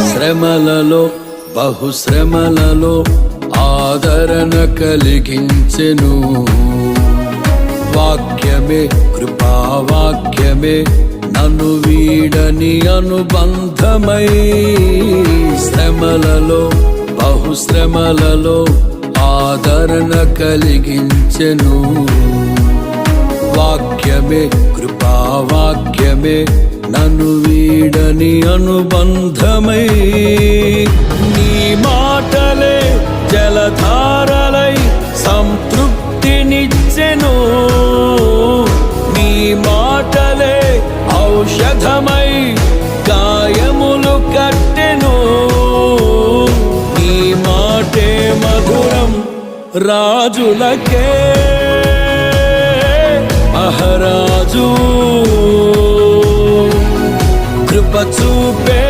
శ్రమలలో బహుశ్రమలలో ఆదరణ కలిగించెను. వాక్యమే కృపావాక్యమే నన్ను వీడని అనుబంధమై, శ్రమలలో బహుశ్రమలలో ఆదరణ కలిగించెను. వాక్యమే కృపావాక్యమే నన్ను వీడని అనుబంధమై, నీ మాటలే జలధారలై సంతృప్తినిచ్చెను. నీ మాటలే ఔషధమై గాయములు కట్టెను. నీ మాటే మధురం రాజులకే మహారాజు, కృప చూపే